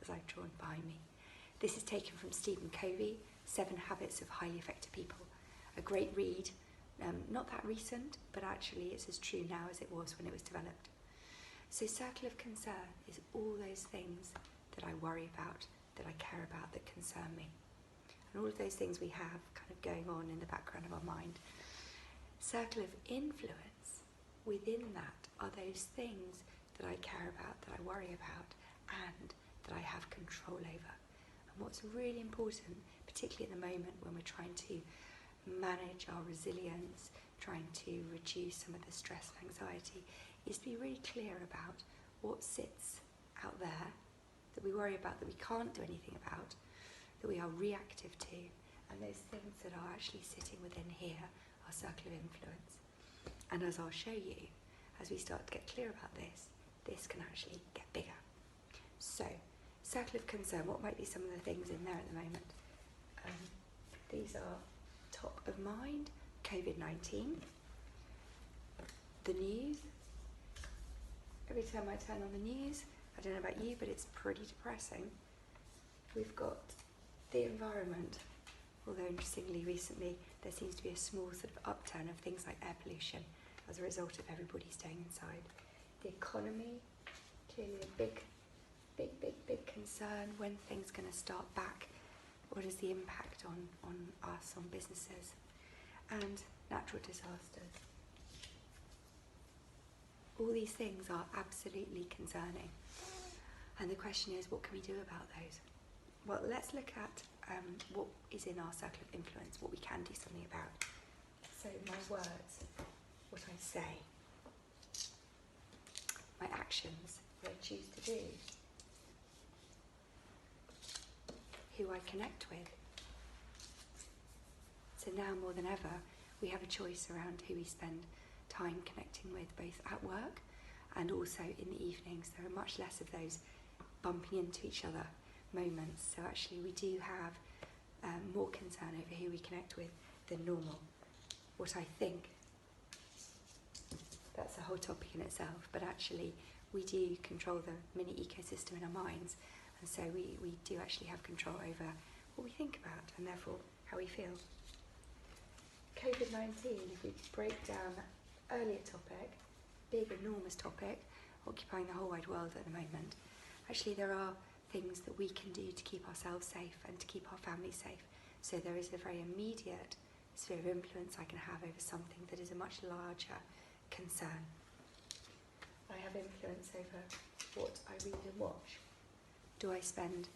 as I've drawn behind me. This is taken from Stephen Covey, 7 Habits of Highly Effective People. A great read, not that recent, but actually it's as true now as it was when it was developed. So circle of concern is all those things that I worry about, that I care about, that concern me. And all of those things we have kind of going on in the background of our mind. Circle of influence, within that are those things that I care about, that I worry about, and that I have control over. And what's really important, particularly in the moment when we're trying to manage our resilience, trying to reduce some of the stress and anxiety, is to be really clear about what sits out there that we worry about, that we can't do anything about, that we are reactive to, and those things that are actually sitting within here, our circle of influence. And as I'll show you, as we start to get clear about this, this can actually get bigger. So, circle of concern, what might be some of the things in there at the moment? These are top of mind, COVID-19, the news. Every time I turn on the news, I don't know about you, but it's pretty depressing. We've got the environment, although interestingly recently there seems to be a small sort of upturn of things like air pollution as a result of everybody staying inside. The economy, clearly a big concern. When things going to start back? What is the impact on us, on businesses? And natural disasters. All these things are absolutely concerning. And the question is, what can we do about those? Well, let's look at what is in our circle of influence, what we can do something about. So my words, what I say, my actions, what I choose to do, who I connect with. So now more than ever, we have a choice around who we spend time connecting with, both at work and also in the evenings. There are much less of those bumping into each other moments. So actually we do have more concern over who we connect with than normal. What I think, that's a whole topic in itself, but actually we do control the mini ecosystem in our minds, and so we do actually have control over what we think about and therefore how we feel. COVID-19, if we break down that earlier topic, big enormous topic, occupying the whole wide world at the moment, actually there are things that we can do to keep ourselves safe and to keep our families safe. So there is a very immediate sphere of influence I can have over something that is a much larger concern. I have influence over what I read and watch. Do I spend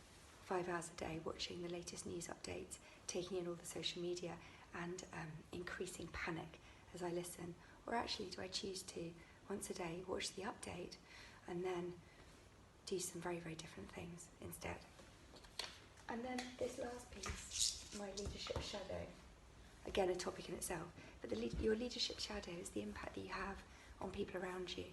5 hours a day watching the latest news updates, taking in all the social media and increasing panic as I listen? Or actually do I choose to, once a day, watch the update and then do some very, very different things instead? And then this last piece, my leadership shadow. Again, a topic in itself, but your leadership shadow is the impact that you have on people around you.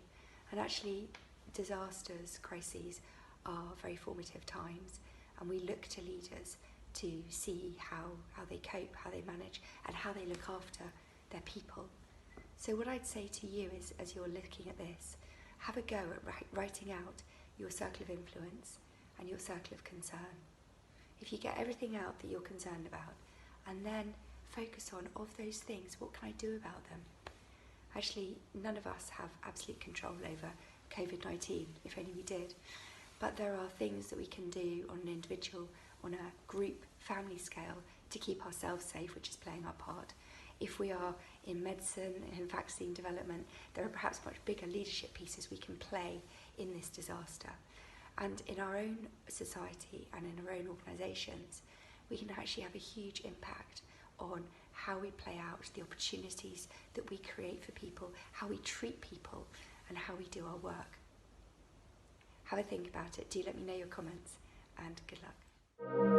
And actually, disasters, crises, are very formative times, and we look to leaders to see how they cope, how they manage, and how they look after their people. So what I'd say to you is, as you're looking at this, have a go at writing out your circle of influence and your circle of concern. If you get everything out that you're concerned about, and then focus on, of those things, what can I do about them? Actually, none of us have absolute control over COVID-19, if only we did. But there are things that we can do on an individual, on a group, family scale to keep ourselves safe, which is playing our part. If we are in medicine, in vaccine development, there are perhaps much bigger leadership pieces we can play in this disaster. And in our own society and in our own organisations, we can actually have a huge impact on how we play out the opportunities that we create for people, how we treat people, and how we do our work. Have a think about it. Do let me know your comments, and good luck.